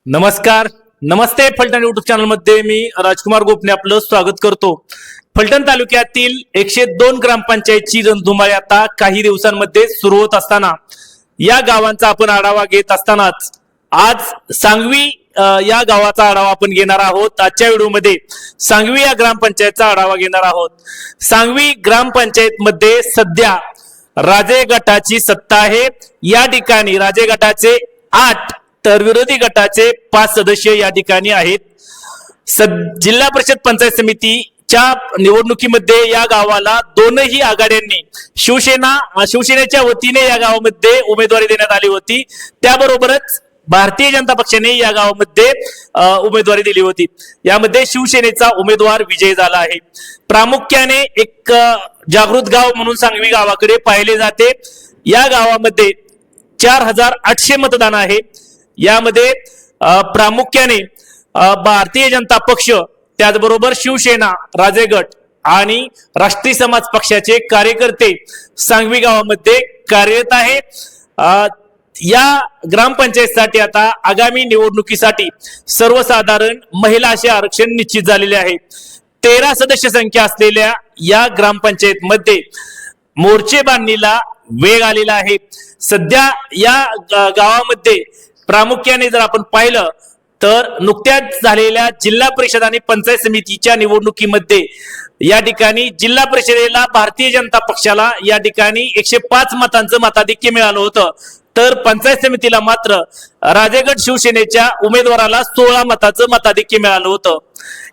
नमस्कार, नमस्ते. Phaltan YouTube channel मध्ये मी राजकुमार गोपने आपलं स्वागत करतो. फलटण तालुक्यातील 102 ग्रामपंचायतची रणधुमाळी आता काही दिवसांमध्ये सुरू होत असताना या गावांचा आपण आढावा घेत असतानाच आज सांगवी या गावाचा आढावा आपण घेणार आहोत. आजच्या व्हिडिओमध्ये सांगवी या ग्रामपंचायतचा आढावा घेणार आहोत. सांगवी ग्रामपंचायत मध्ये सध्या राजे गटाची सत्ता आहे. या ठिकाणी राजे गटाचे 8 तर विरोधी गटाचे 5 सदस्य या ठिकाणी आहेत. जिल्हा परिषद पंचायत समितीच्या निवडणुकीमध्ये या गावाला दोनही आघाड्यांनी शिवसेनेच्या वतीने या गावामध्ये उमेदवारी देण्यात आली होती. त्याबरोबरच भारतीय जनता पक्षाने या गावामध्ये उमेदवारी दिली होती. यामध्ये शिवसेनेचा उमेदवार विजयी झाला आहे. प्रामुख्याने एक जागृत गाव म्हणून सांगवी गावाकडे पाहिले जाते. या गावामध्ये 4800 मतदान आहे. यामध्ये प्रामुख्याने भारतीय जनता पक्ष, त्याचबरोबर शिवसेना, राजे गट आणि राष्ट्रीय समाज पक्षाचे कार्यकर्ते सांगवी गावामध्ये कार्यरत आहे. या ग्रामपंचायतीसाठी आता आगामी निवडणुकीसाठी सर्वसाधारण महिला असे आरक्षण निश्चित झालेले आहे. 13 सदस्य संख्या असलेल्या या ग्रामपंचायत मध्ये मोर्चे बांधणीला वेग आलेला आहे. सध्या या गावामध्ये प्रामुख्याने जर आपण पाहिलं तर नुकत्याच झालेल्या जिल्हा परिषद आणि पंचायत समितीच्या निवडणुकीमध्ये या ठिकाणी जिल्हा परिषदेला भारतीय जनता पक्षाला या ठिकाणी 105 मतांचं मताधिक्य मिळालं होतं. तर पंचायत समितीला मात्र राजेगड शिवसेनेच्या उमेदवाराला 16 मताचं मताधिक्य मिळालं होतं.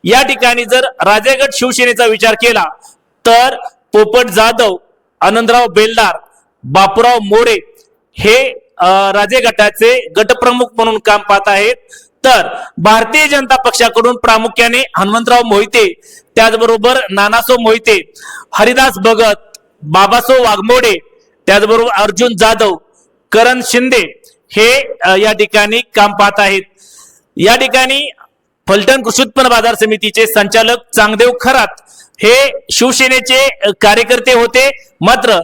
या ठिकाणी जर राजेगड शिवसेनेचा विचार केला तर पोपट जाधव, आनंदराव बेलदार, बापूराव मोरे हे राजे गटाचे गटप्रमुख म्हणून काम पाहत आहेत. तर भारतीय जनता पक्षाकडून प्रामुख्याने हनुमंतराव मोहिते, त्याचबरोबर नानासो मोहिते, हरिदास भगत, बाबासो वाघमोडे, त्याचबरोबर अर्जुन जाधव, करण शिंदे हे या ठिकाणी काम पाहत आहेत. या ठिकाणी फलटण कृषी उत्पन्न बाजार समितीचे संचालक चांगदेव खरात हे शिवसेनेचे कार्यकर्ते होते. मात्र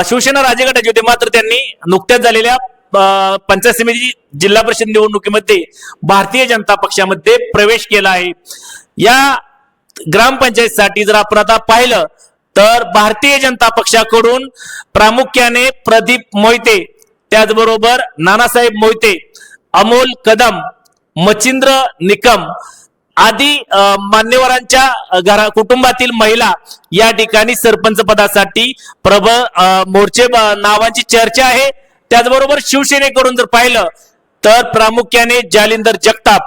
शिवसेना राजे गटाचे होते. मात्र त्यांनी नुकत्याच झालेल्या पंचायत समिती जिल्हा परिषद निवडणुकीमध्ये भारतीय जनता पक्षामध्ये प्रवेश केला आहे. या ग्रामपंचायतीसाठी जर आपण आता पाहिलं तर भारतीय जनता पक्षाकडून प्रामुख्याने प्रदीप मोहिते, त्याचबरोबर नानासाहेब मोहिते, अमोल कदम, मचिंद्र निकम आदी मान्यवरांच्या कुटुंबातील महिला या ठिकाणी सरपंच पदासाठी मोर्चे नावांची चर्चा आहे. त्याचबरोबर शिवसेनेकडून जर पाहिलं तर प्रामुख्याने जालिंदर जगताप,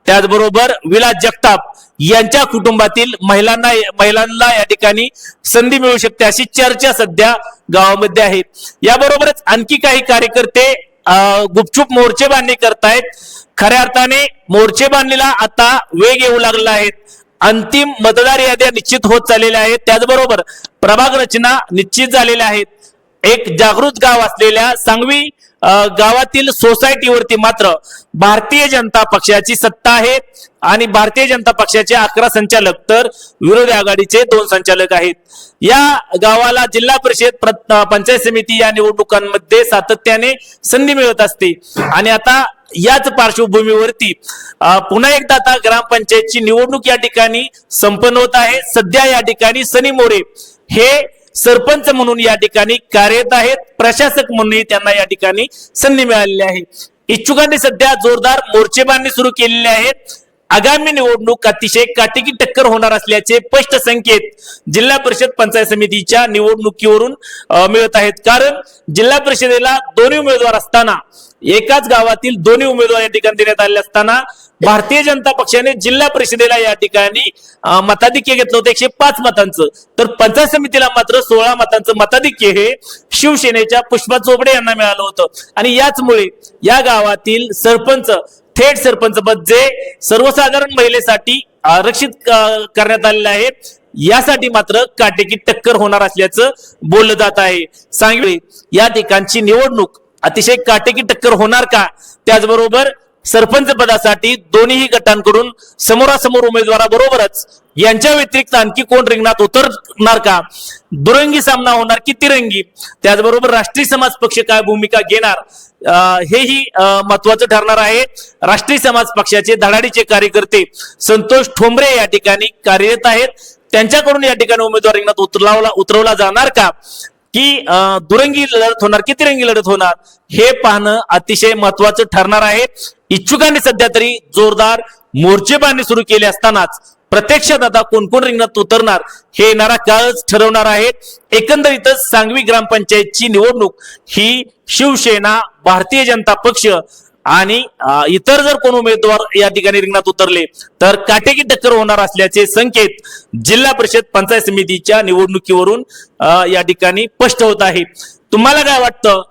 त्याचबरोबर विलास जगताप यांच्या कुटुंबातील महिलांना या ठिकाणी संधी मिळू शकते अशी चर्चा सध्या गावामध्ये आहे. याबरोबरच आणखी काही कार्यकर्ते गुपचूप मोर्चे बांधणी करतायत. खऱ्या अर्थाने मोर्चे बांधणीला आता वेग येऊ लागला आहे. अंतिम मतदार याद्या निश्चित होत चाललेल्या आहेत. त्याचबरोबर प्रभाग रचना निश्चित झालेल्या आहेत. एक जागृत गाव असलेल्या सांगवी गावातील सोसायटीवरती मात्र भारतीय जनता पक्षाची सत्ता आहे आणि भारतीय जनता पक्षाचे 11 संचालक तर विरोधी आघाडीचे 2 संचालक आहेत. या गावाला जिल्हा परिषद पंचायत समिती या निवडणुकांमध्ये सातत्याने संधी मिळत असते आणि आता याच पार्श्वभूमीवरती पुन्हा एकदा आता ग्रामपंचायतची निवडणूक या ठिकाणी संपन्न होत आहे. सध्या या ठिकाणी सनी मोरे हे सरपंच म्हणून या ठिकाणी कार्यरत आहेत. प्रशासक म्हणूनही त्यांना या ठिकाणी संधी मिळालेली आहे. इच्छुकांनी सध्या जोरदार मोर्चे बांधणी सुरू केलेले आहेत. आगामी निवडणूक अतिशय काटेकी टक्कर होणार असल्याचे स्पष्ट संकेत जिल्हा परिषद पंचायत समितीच्या निवडणुकीवरून मिळत आहेत. कारण जिल्हा परिषदेला 2 उमेदवार असताना एकाच गावातील 2 उमेदवार या ठिकाणी देण्यात आले असताना भारतीय जनता पक्षाने जिल्हा परिषदेला या ठिकाणी मताधिक्य घेतलं होतं 105 मतांचं. तर पंचायत समितीला मात्र 16 मतांचं मताधिक्य हे शिवसेनेच्या पुष्पा चोपडे यांना मिळालं होतं आणि याचमुळे या गावातील सरपंच, थेट सरपंच पद जे सर्वसाधारण महिलेसाठी आरक्षित करण्यात आलेलं आहे, यासाठी मात्र काटेकी टक्कर होणार असल्याचं बोललं जात आहे. सांगवी या ठिकाणची निवडणूक अतिशय काटेकी टक्कर होणार का? त्याचबरोबर सरपंच पदासाठी दोन्ही गटांकडून समोरासमोर उमेदवाराबरोबरच यांच्या व्यतिरिक्त आणखी कोण रिंगणात उतरणार का, दुरंगी सामना होणार की तिरंगी, त्याचबरोबर राष्ट्रीय समाज पक्ष काय भूमिका घेणार हेही महत्वाचं ठरणार आहे. राष्ट्रीय समाज पक्षाचे धडाडीचे कार्यकर्ते संतोष ठोंबरे या ठिकाणी कार्यरत आहेत. त्यांच्याकडून या ठिकाणी उमेदवार रिंगणात उतरवला जाणार का, की दुरंगी लढत होणार की तिरंगी लढत होणार, हे पाहणं अतिशय महत्वाचं ठरणार आहे. इच्छुकांनी सध्या तरी जोरदार मोर्चेबांधणी सुरू केली असतानाच प्रत्यक्षात आता कोण कोण रिंगणात उतरणार हे येणारा काळच ठरवणार आहे. एकंदरीतच सांगवी ग्रामपंचायतची निवडणूक ही शिवसेना, भारतीय जनता पक्ष आणि इतर जर कोण उमेदवार या ठिकाणी रिंगणात उतरले तर काटेकी टक्कर होणार असल्याचे संकेत जिल्हा परिषद पंचायत समितीच्या निवडणुकीवरून या ठिकाणी स्पष्ट होत आहे. तुम्हाला काय वाटतं,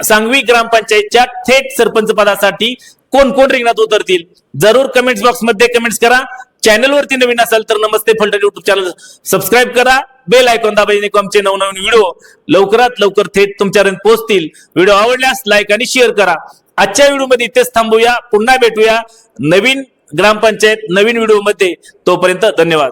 सांगवी ग्रामपंचायतच्या थेट सरपंच पदासाठी कोण कोण रिंगणात उतरतील, जरूर कमेंट्स बॉक्स मध्ये कमेंट्स करा. चॅनल वरती नवीन असाल तर नमस्ते फलटण युट्यूब चॅनल सबस्क्राईब करा, बेल आयकॉन दाबा, आमचे नवनवीन व्हिडिओ लवकरात लवकर थेट तुमच्यापर्यंत पोहोचतील. व्हिडिओ आवडल्यास लाईक आणि शेअर करा. आजच्या व्हिडिओ मध्ये इथेच थांबूया, पुन्हा भेटूया नवीन ग्रामपंचायत नवीन व्हिडिओ मध्ये. तोपर्यंत धन्यवाद.